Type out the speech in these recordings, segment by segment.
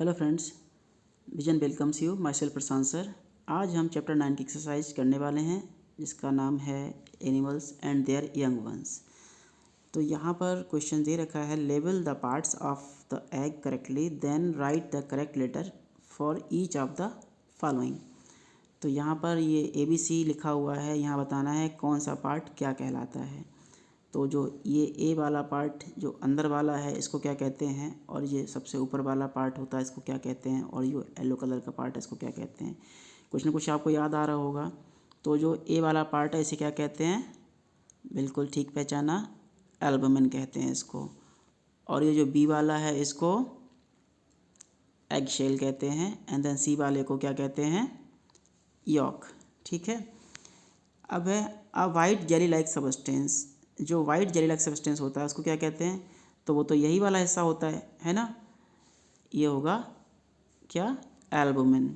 Hello friends, vision welcomes you my self Prashant sir. आज हम chapter 9 की exercise करने वाले हैं जिसका नाम है animals and their young ones. तो यहाँ पर क्वेश्चन दे रखा है, label the parts of the egg correctly then write the correct letter for each of the following. तो यहाँ पर ये ABC लिखा हुआ है, यहाँ बताना है कौन सा पार्ट क्या कहलाता है। तो जो ये ए वाला पार्ट जो अंदर वाला है इसको क्या कहते हैं, और ये सबसे ऊपर वाला पार्ट होता है इसको क्या कहते हैं, और ये येलो कलर का पार्ट है इसको क्या कहते हैं। कुछ ना कुछ आपको याद आ रहा होगा। तो जो ए वाला पार्ट है इसे क्या कहते हैं, बिल्कुल ठीक पहचाना, एल्बुमिन कहते हैं इसको। और ये जो बी वाला है इसको एग शेल कहते हैं, एंड देन सी वाले को क्या कहते हैं, यॉक। ठीक है। अब है अ वाइट जेली लाइक सब्सटेंस। जो वाइट जेली लाइक सब्सटेंस होता है उसको क्या कहते हैं, तो वो तो यही वाला हिस्सा होता है ना, ये होगा क्या, एल्बुमिन।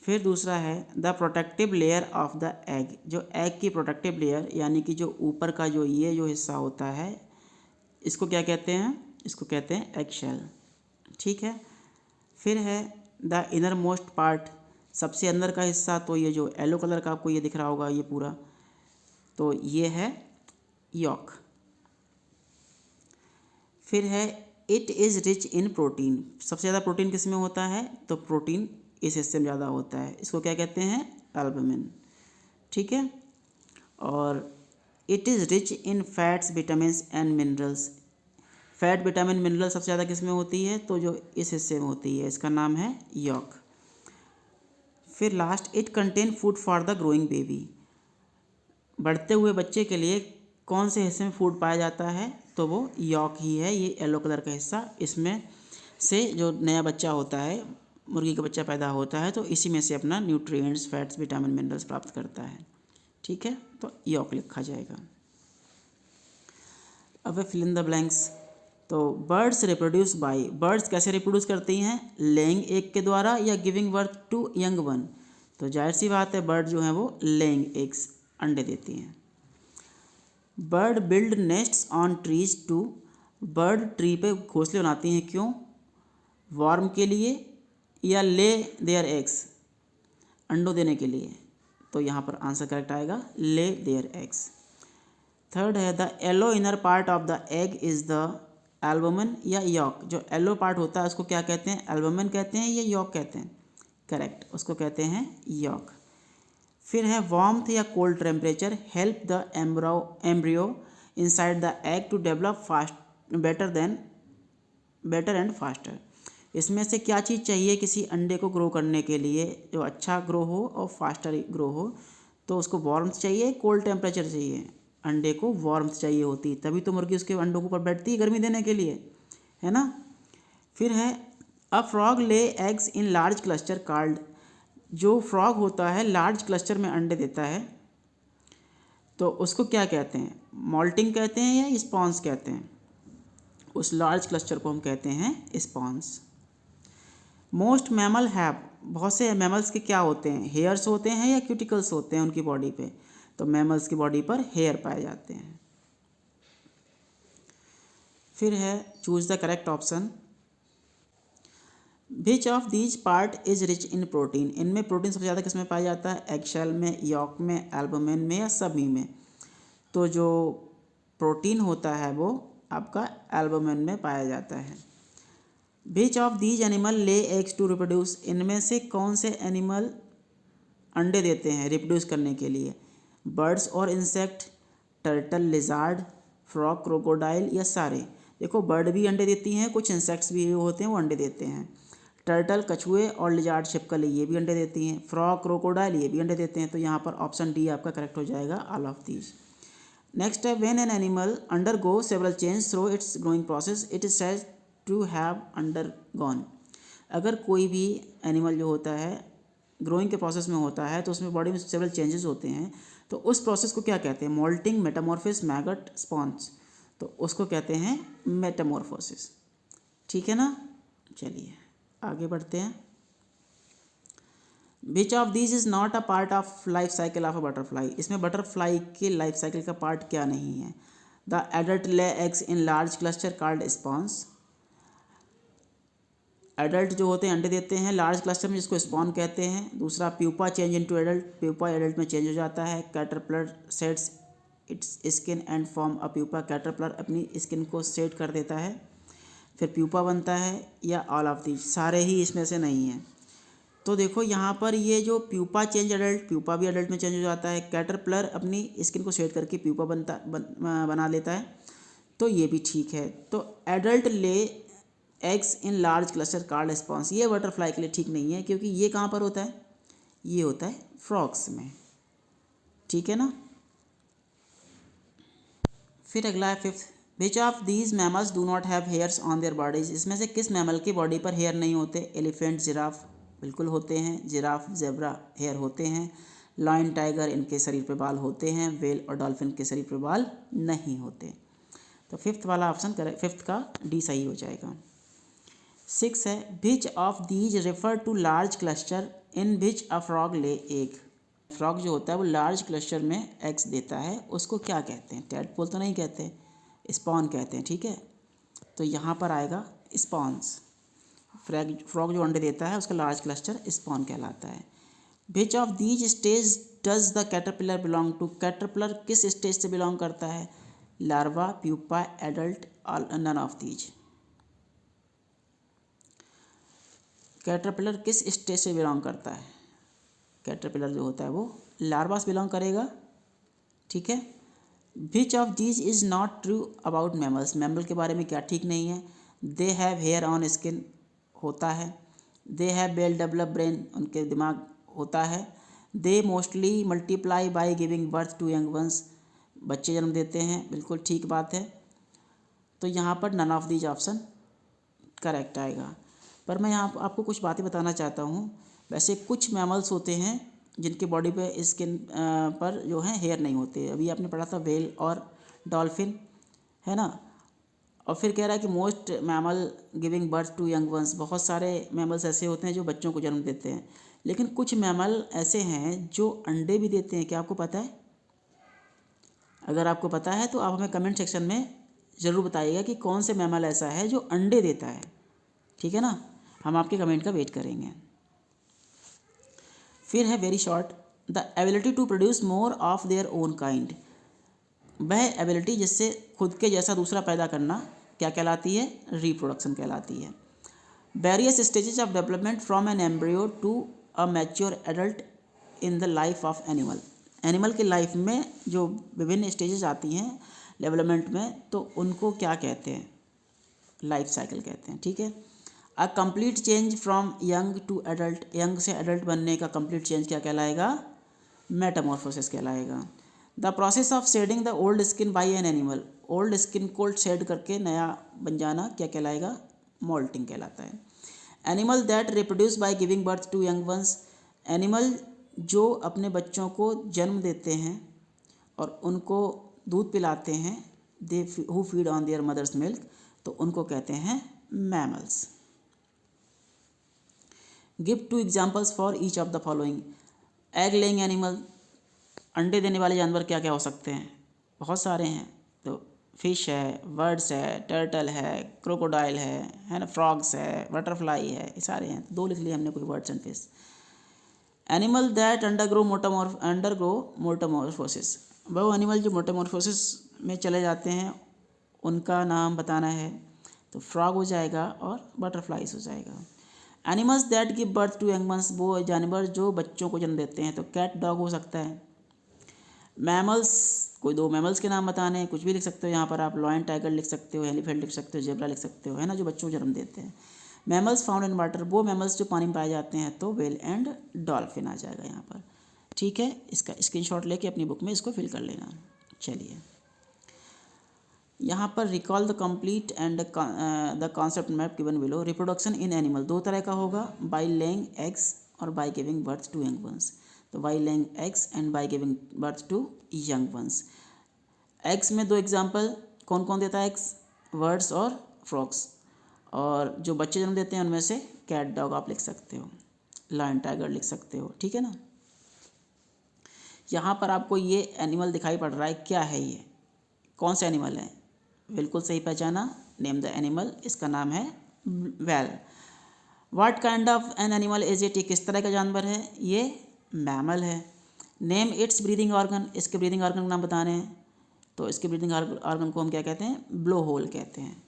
फिर दूसरा है the protective layer of the egg. जो एग की प्रोटेक्टिव लेयर यानी कि जो ऊपर का जो ये जो हिस्सा होता है इसको क्या कहते हैं, इसको कहते हैं एग शेल। ठीक है। फिर है द इनर मोस्ट पार्ट, सबसे अंदर का हिस्सा, तो ये जो येलो कलर का आपको ये दिख रहा होगा ये पूरा, तो ये है यॉक। फिर है it is rich in protein. सबसे ज़्यादा प्रोटीन किस में होता है, तो प्रोटीन इस हिस्से में ज़्यादा होता है, इसको क्या कहते हैं, एल्बुमिन। ठीक है। और it is rich in fats vitamins and minerals. Fat vitamin mineral सबसे ज़्यादा किस में होती है, तो जो इस हिस्से में होती है, इसका नाम है यॉक। फिर last, it contain food for the growing baby. बढ़ते हुए बच्चे के लिए कौन से हिस्से में फूड पाया जाता है, तो वो यॉक ही है, ये येलो कलर का हिस्सा। इसमें से जो नया बच्चा होता है, मुर्गी का बच्चा पैदा होता है, तो इसी में से अपना न्यूट्रिएंट्स, फैट्स, विटामिन, मिनरल्स प्राप्त करता है। ठीक है, तो यॉक लिखा जाएगा। अब फिल इन द ब्लैंक्स। तो बर्ड्स रिप्रोड्यूस बाय, बर्ड्स कैसे रिप्रोड्यूस करती हैं, लेइंग एग के द्वारा या giving birth to young one. तो जाहिर सी बात है बर्ड जो हैं वो लेइंग एग्स, अंडे देती हैं। Bird build nests on trees to, bird tree पे घोंसले बनाती हैं क्यों, वार्म के लिए या ले देयर एग्स, अंडों देने के लिए। तो यहाँ पर आंसर करेक्ट आएगा ले देयर एग्स। थर्ड है the yellow inner part of the egg is the albumin या यॉक। जो येलो पार्ट होता है उसको क्या कहते हैं, एल्बुमिन कहते हैं या यॉक कहते हैं, करेक्ट, उसको कहते हैं यॉक। फिर है वार्मथ या cold temperature help the embryo inside the egg to develop fast better and faster. इसमें से क्या चीज़ चाहिए किसी अंडे को ग्रो करने के लिए, जो अच्छा ग्रो हो और फास्टर ग्रो हो, तो उसको वार्मथ चाहिए, कोल्ड टेम्परेचर चाहिए। अंडे को वार्मथ चाहिए होती, तभी तो मुर्गी उसके अंडों के ऊपर बैठती है गर्मी देने के लिए, है ना। फिर है अ frog lay eggs in large cluster called. जो फ्रॉग होता है लार्ज क्लस्टर में अंडे देता है, तो उसको क्या कहते हैं, मॉल्टिंग कहते हैं या स्पॉन्स कहते हैं। उस लार्ज क्लस्टर को हम कहते हैं स्पॉन्स। मोस्ट मैमल हैव, बहुत से मैमल्स के क्या होते हैं, हेयर्स होते हैं या क्यूटिकल्स होते हैं उनकी बॉडी पे। तो मैमल्स की बॉडी पर हेयर पाए जाते हैं। फिर है choose the correct option. Which of these part is rich in protein. इनमें प्रोटीन सबसे ज़्यादा किस में पाया जाता है, एग शेल में, यॉक में, एल्बुमिन में या सभी में। तो जो प्रोटीन होता है वो आपका एल्बुमिन में पाया जाता है। Which of these animal lay eggs to reproduce. इनमें से कौन से एनिमल अंडे देते हैं रिप्रोड्यूस करने के लिए, बर्ड्स और insect, turtle, lizard, frog, crocodile या सारे। देखो बर्ड भी अंडे देती हैं, कुछ इंसेक्ट्स भी होते हैं वो अंडे देते हैं। टर्टल, कछुए और लिजार्ड, छिपकली, ये भी अंडे देती हैं। फ्रॉग, क्रोकोडाइल ये भी अंडे देते हैं। तो यहाँ पर ऑप्शन डी आपका करेक्ट हो जाएगा, ऑल ऑफ दीज। नेक्स्ट है when an animal undergo several change through its growing process it is said to have undergone. अगर कोई भी एनिमल जो होता है ग्रोइंग के प्रोसेस में होता है तो उसमें बॉडी में सेवरल चेंजेस होते हैं, तो उस प्रोसेस को क्या कहते हैं, मोल्टिंग, मेटामॉर्फिस, मैगट, स्पॉन्ज। तो उसको कहते हैं मेटामॉर्फोसिस। ठीक है ना। चलिए आगे बढ़ते हैं। Which of this is not a part of life cycle of a butterfly. इसमें बटरफ्लाई के लाइफ साइकिल का पार्ट क्या नहीं है, the adult lay eggs in large cluster called spawns, adult जो होते हैं अंडे देते हैं लार्ज क्लस्टर में, जिसको स्पॉन कहते हैं। दूसरा pupa change into adult, pupa adult में चेंज हो जाता है। Caterpillar sets it's skin and form a pupa, caterpillar अपनी स्किन को सेट कर देता है फिर प्यूपा बनता है, या ऑल ऑफ दीज, सारे ही इसमें से नहीं है। तो देखो यहाँ पर ये जो प्यूपा चेंज एडल्ट, प्यूपा भी एडल्ट में चेंज हो जाता है। कैटरपिलर अपनी स्किन को सेट करके प्यूपा बना लेता है, तो ये भी ठीक है। तो adult lay eggs in large cluster called spawns, ये बटरफ्लाई के लिए ठीक नहीं है, क्योंकि ये कहाँ पर होता है, ये होता है फ्रॉग्स में, ठीक है ना। फिर अगला है fifth, which of these mammals do not have hairs on their bodies, इसमें से किस मैमल की बॉडी पर हेयर नहीं होते। एलिफेंट, जिराफ बिल्कुल होते हैं, जिराफ जेब्रा हेयर होते हैं। लायन, टाइगर इनके शरीर पे बाल होते हैं। वेल और डॉल्फिन के शरीर पे बाल नहीं होते। तो फिफ्थ वाला ऑप्शन करेक्ट, फिफ्थ का डी सही हो जाएगा। 6 है, which of these refer to large cluster in which a frog lay egg, frog जो होता है वो लार्ज क्लस्टर में एग्स देता है, उसको क्या कहते हैं। टैडपोल तो नहीं कहते, स्पॉन कहते हैं, ठीक है। तो यहाँ पर आएगा स्पॉन्स, फ्रॉग जो अंडे देता है उसका लार्ज क्लस्टर स्पॉन कहलाता है। Which of these stage does the caterpillar belong to, caterpillar किस स्टेज से बिलोंग करता है। Larva, pupa, adult, none of these. Caterpillar किस स्टेज से बिलोंग करता है, कैटरपिलर जो होता है वो लार्वा से बिलोंग करेगा, ठीक है। Which of these is not true about mammals, mammal के बारे में क्या ठीक नहीं है। They have hair on skin, होता है। They have well develop brain, उनके दिमाग होता है। They mostly multiply by giving birth to young ones, बच्चे जन्म देते हैं, बिल्कुल ठीक बात है। तो यहाँ पर none of these option correct आएगा। पर मैं यहाँ आपको कुछ बातें बताना चाहता हूँ। वैसे कुछ मैमल्स होते हैं जिनके बॉडी पे स्किन पर जो है हेयर नहीं होते, अभी आपने पढ़ा था वेल और डॉल्फिन, है ना। और फिर कह रहा है कि most mammal giving birth to young ones, बहुत सारे मैमल्स ऐसे होते हैं जो बच्चों को जन्म देते हैं, लेकिन कुछ मैमल ऐसे हैं जो अंडे भी देते हैं। क्या आपको पता है? अगर आपको पता है तो आप हमें कमेंट सेक्शन में ज़रूर बताइएगा कि कौन से मैमल ऐसा है जो अंडे देता है, ठीक है ना। हम आपके कमेंट का वेट करेंगे। फिर है very short, the ability to produce more of their own kind, वह एबिलिटी जिससे खुद के जैसा दूसरा पैदा करना क्या कहलाती है, रिप्रोडक्शन कहलाती है। Various stages of development from an embryo to a mature adult in the life of animal, animal की लाइफ में जो विभिन्न स्टेजेस आती हैं डेवलपमेंट में, तो उनको क्या कहते हैं, लाइफ साइकिल कहते हैं, ठीक है। A complete change from young to adult, young से एडल्ट बनने का कंप्लीट चेंज क्या कहलाएगा, मेटामॉर्फोसिस कहलाएगा। The process of shedding the old skin by an animal, old skin को शेड करके नया बन जाना क्या कहलाएगा, मोल्टिंग कहलाता है। Animal that reproduce by giving birth to young ones, animal जो अपने बच्चों को जन्म देते हैं और उनको दूध पिलाते हैं, they who feed on their mothers milk, तो उनको कहते हैं mammals. Give two examples for each of the following, egg laying animal, अंडे देने वाले जानवर क्या क्या हो सकते हैं, बहुत सारे हैं। तो फिश है, बर्ड्स है, टर्टल है, क्रोकोडाइल है ना, फ्रॉग्स है, बटरफ्लाई है, ये सारे हैं। तो 2 लिख लिए हमने, कोई birds and fish. Animal that undergo metamorphosis, वो एनिमल जो मोटामॉर्फोसिस में चले जाते हैं उनका नाम बताना है, तो फ्रॉग हो जाएगा और बटरफ्लाइज हो जाएगा। Animals that give birth to young ones, वो जानवर जो बच्चों को जन्म देते हैं, तो कैट, डॉग हो सकता है। मैमल्स, कोई 2 मैमल्स के नाम बताने हैं, कुछ भी लिख सकते हो यहाँ पर आप, लॉयन, टाइगर लिख सकते हो, एलिफेंट लिख सकते हो, जेब्रा लिख सकते हो, है ना, जो बच्चों को जन्म देते हैं। मैमल्स फाउंड इन वाटर, वो मैमल्स जो पानी में पाए जाते हैं, तो वेल एंड डॉल्फिन आ जाएगा यहाँ पर, ठीक है। इसका स्क्रीनशॉट लेके अपनी बुक में इसको फिल कर लेना। चलिए यहाँ पर recall the complete and the concept map given below. Reproduction in animal 2 तरह का होगा, बाय लेइंग एग्स और by giving birth to young ones. तो by laying eggs and by giving birth to young ones. Eggs में 2 example कौन कौन देता है एग्स, बर्ड्स और फ्रॉग्स, और जो बच्चे जन्म देते हैं उनमें से कैट, डॉग आप लिख सकते हो, लायन, टाइगर लिख सकते हो, ठीक है ना। यहाँ पर आपको ये एनिमल दिखाई पड़ रहा है, क्या है ये, कौन सा एनिमल है, बिल्कुल सही पहचाना, नेम द एनिमल, इसका नाम है whale. What kind of an animal is it, ये किस तरह का जानवर है, ये मैमल है। नेम इट्स ब्रीदिंग ऑर्गन, इसके ब्रीदिंग ऑर्गन का नाम बताने हैं, तो इसके ब्रीदिंग ऑर्गन को हम क्या कहते हैं, ब्लो होल कहते हैं।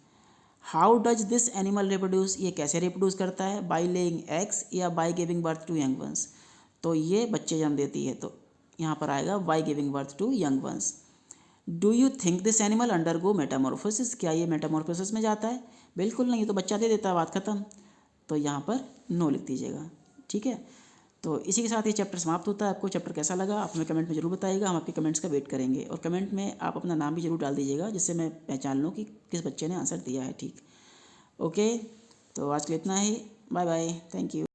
How does this animal reproduce, ये कैसे रिप्रोड्यूस करता है, बाई लेइंग एग्स या by giving birth to young ones, तो ये बच्चे जन्म देती है, तो यहाँ पर आएगा by giving birth to young ones. Do you think this animal undergo metamorphosis, क्या ये मेटामॉर्फोसिस में जाता है, बिल्कुल नहीं, ये तो बच्चा दे देता है, बात खत्म, तो यहाँ पर नो लिख दीजिएगा। ठीक है, तो इसी के साथ ये चैप्टर समाप्त होता है। आपको चैप्टर कैसा लगा आप हमें कमेंट में जरूर बताइएगा, हम आपके कमेंट्स का वेट करेंगे, और कमेंट में आप अपना नाम भी जरूर डाल दीजिएगा, जिससे मैं पहचान लूँ कि किस बच्चे ने आंसर दिया है। ठीक, ओके, तो आज के लिए इतना ही, बाय बाय, थैंक यू।